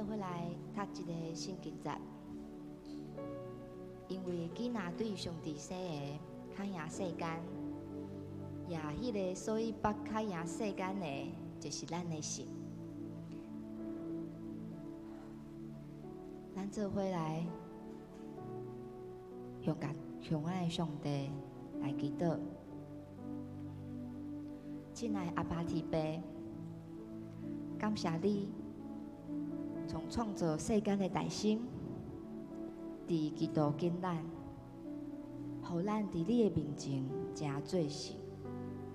做伙来读一个圣经节，因为囡仔对上帝说的较赢世间，也迄个所以捌较赢世间的，就是咱的神。咱做伙来向咱的上帝来祈祷。亲爱的阿爸天父，感谢你从创造世间的大神，伫基督拣咱，互咱伫你的面前真做事，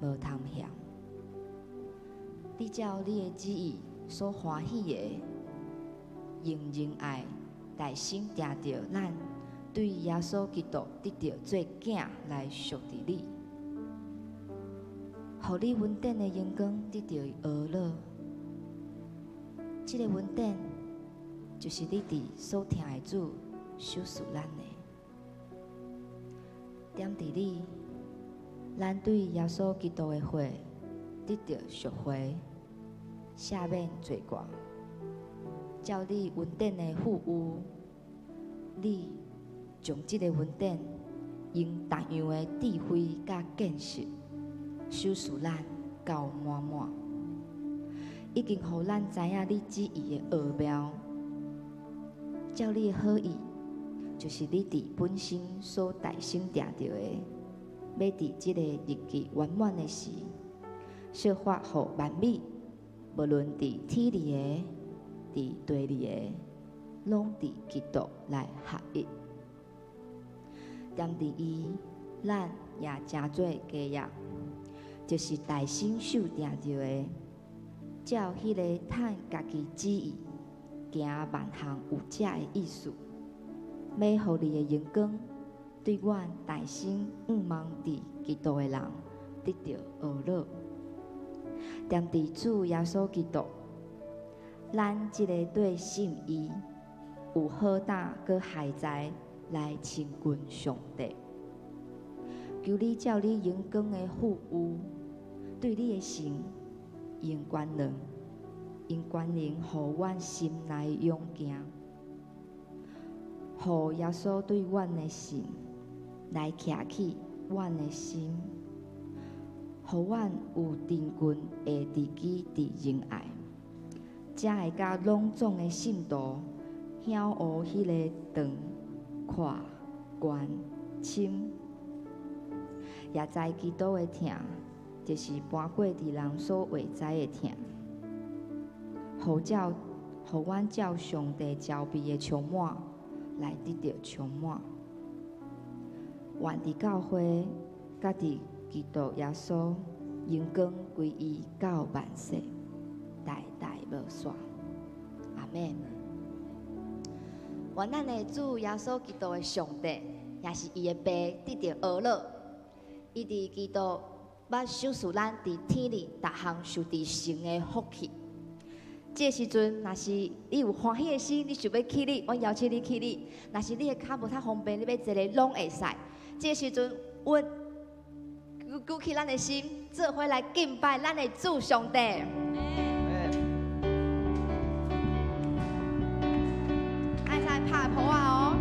无通嫌。你照你的旨意所欢喜的，用仁爱大神定着咱对耶稣基督得到做囝来属伫你，互你稳定的阳光得到娱乐。这个稳定，就是你伫所听的主守护咱的。点伫你，咱对耶稣基督的血得到赎回，赦免罪过，照你稳定的富有，你将这个稳定用同样的智慧甲见识守护咱到满满，已经互咱知影你旨意的奥妙。照你的好意，就是你伫本身所大心定着的，要伫这个日期圆满的时，设法互万米，无论伫天里的、伫地里的，拢伫基督来合一。踮伫伊，咱也真做基业，就是大心守定着的，照迄个趁家己旨意。行万项有这的意思，要互你的阳光对阮大心仰望伫基督的人得到娱乐。踮伫主耶稣基督，咱即个对信伊有好胆佮海在来亲近上帝。求你照你阳光的富有，对你的神用权能。因权能，互阮心内勇行，互耶稣对阮的神来徛起阮的心，互阮有真群的知己伫仁爱，才会甲拢总的信徒晓学迄个长、宽、悬、深，也知基督的疼，就是搬过伫人所未知的疼。互阮照上帝招庇的充满来得到充满，愿伫教会，甲伫基督耶稣，阳光归伊到万世，代代无煞。阿门。愿咱的主耶稣基督的上帝，也是伊的爸，得到娱乐。伊伫基督捌守护咱伫天里逐项受伫神的福气。这时阵，若是你有欢喜的心，你想要去你，我邀请你去你。若是你的脚无太方便，你要坐咧拢会使。这时阵，阮举起咱的心，做伙来敬拜咱的主上帝。爱在拍谱啊哦！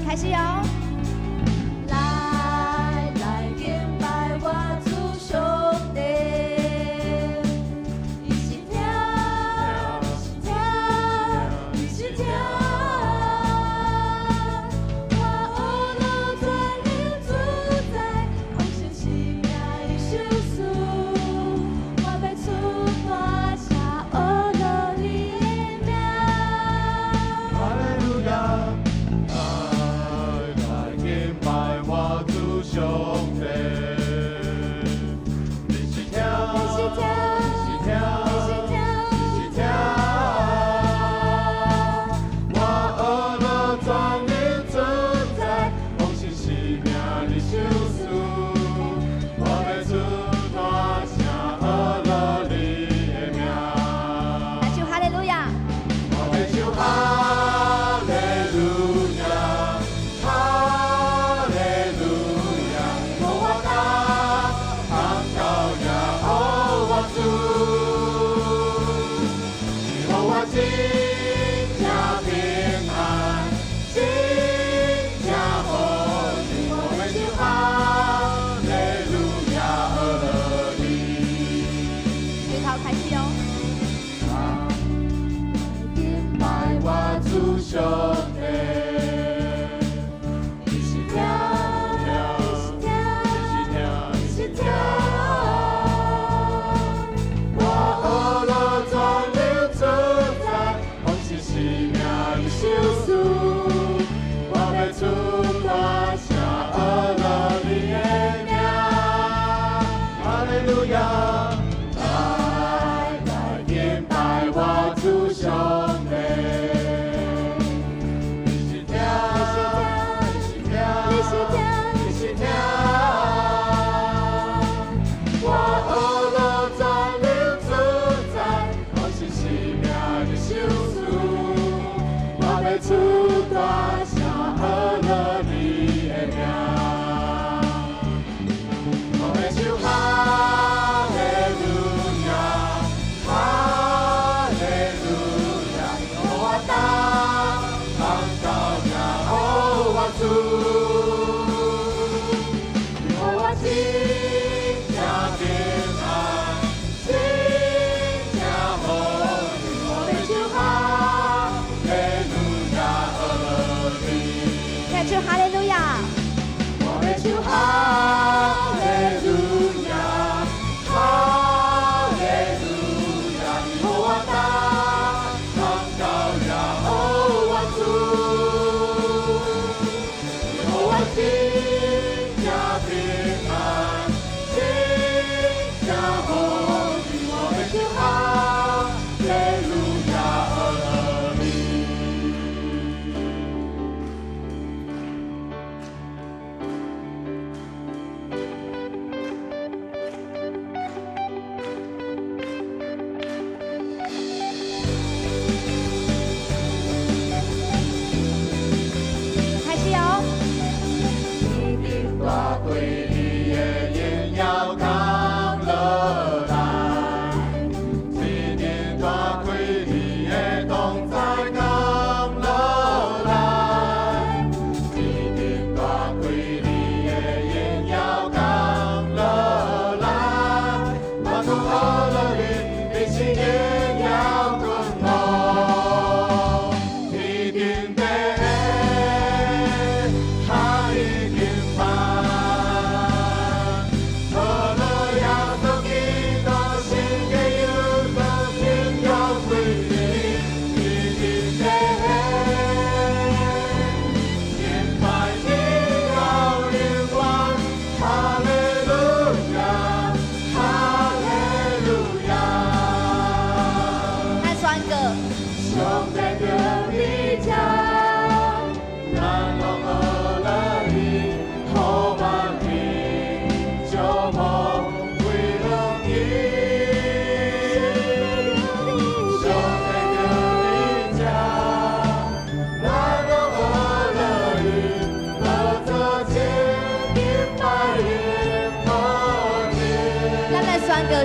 开始哦！来敬拜我主上帝，伊是听，伊是听，我学了全能主宰，我相信伊守护，我要出发写学了你的名。哈利路亚。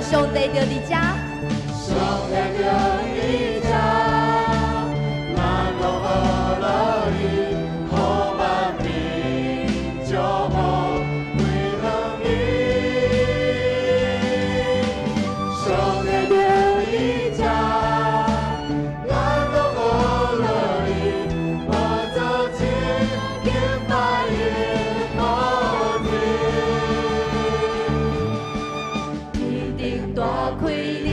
上帝就伫遮，上帝就伫遮，咱拢好乐意，好万民祝福归向伊。上帝就伫遮，咱拢好乐意，我做一敬拜耶和华。大开。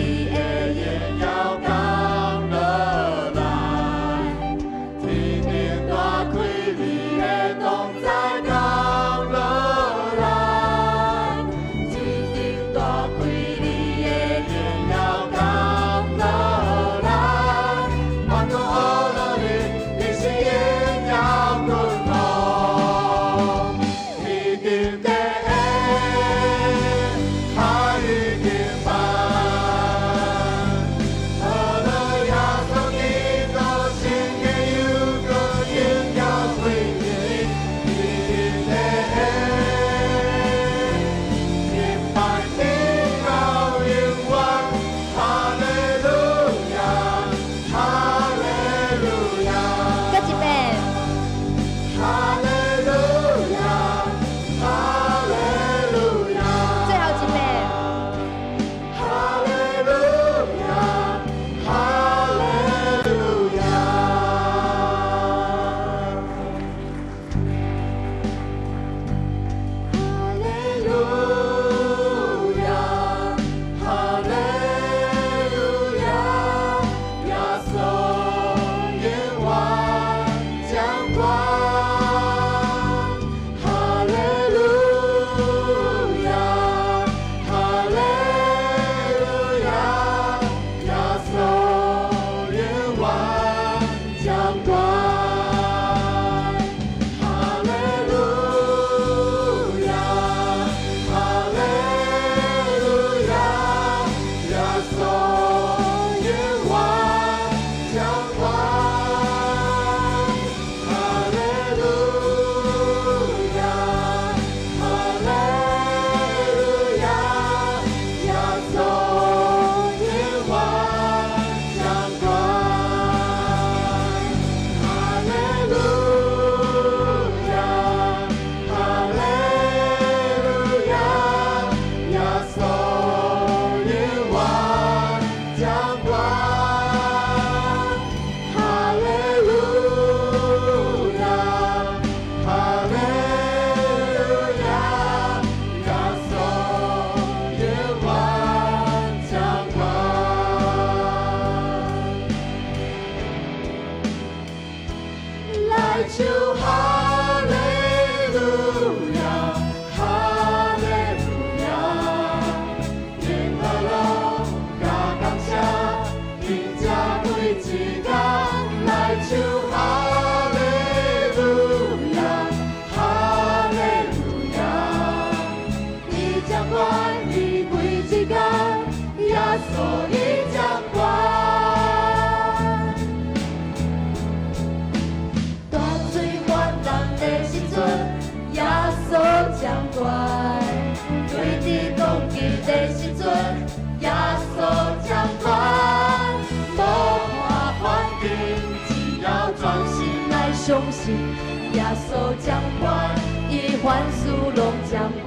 耶稣掌管，伊凡事拢掌管。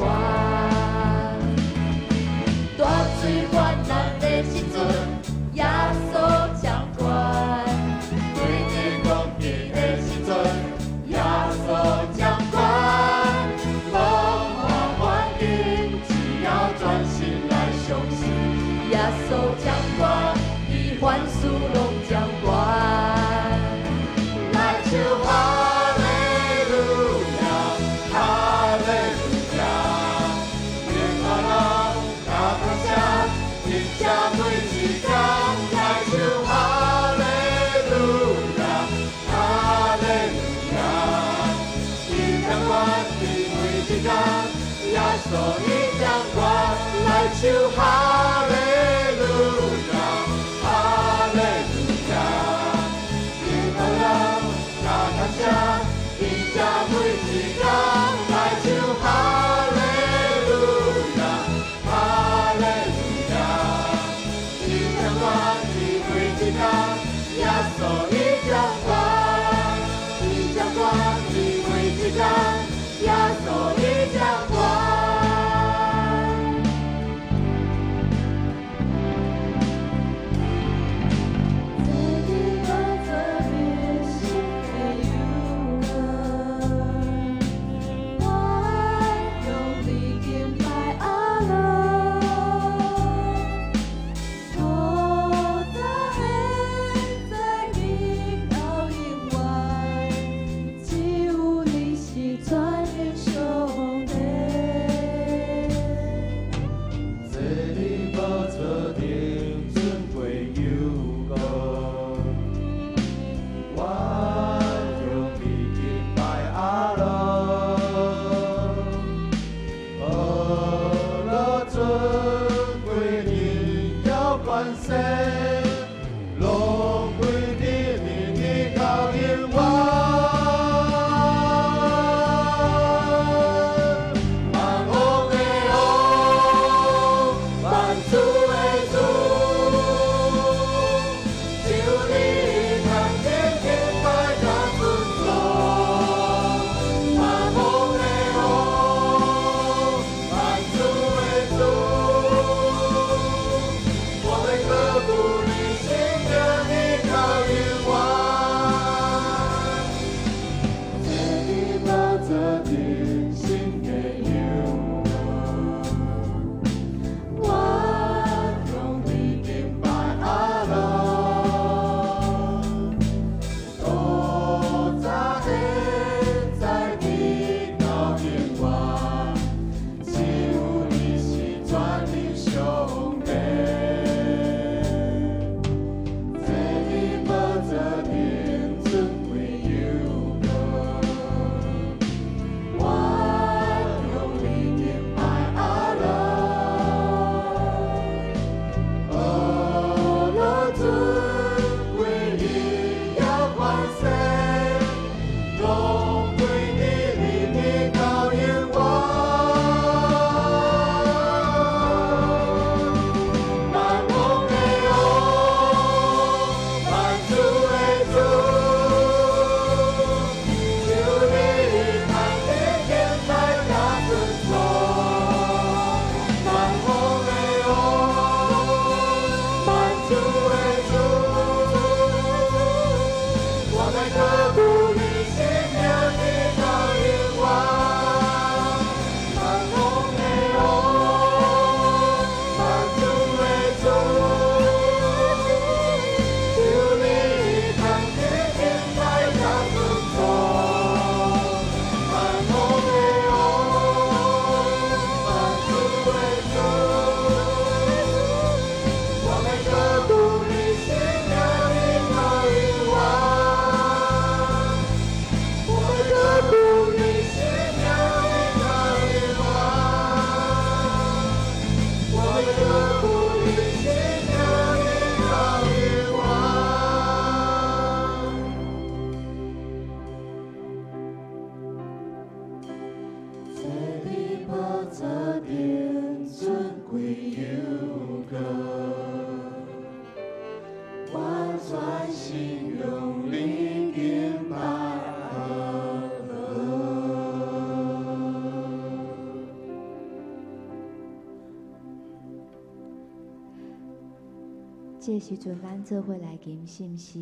大水泛滥的时阵，耶稣掌管；对日光阴的时阵，耶稣掌管。无话环境，只要专心来相信，耶稣掌管，伊凡事拢掌管。来唱哈利路亚，哈利路亚，愿我人大大声，听这每一天来唱哈利路亚，哈利路亚，伊掌管的每一天，耶稣伊掌管，来唱哈利路亚，哈利路亚，愿我人大大声，听这每一天来唱哈利路亚，哈利路亚，伊掌管的每一天，耶稣伊掌管，伊掌管的每一天，耶稣伊掌管。这时阵，咱做伙来吟信诗。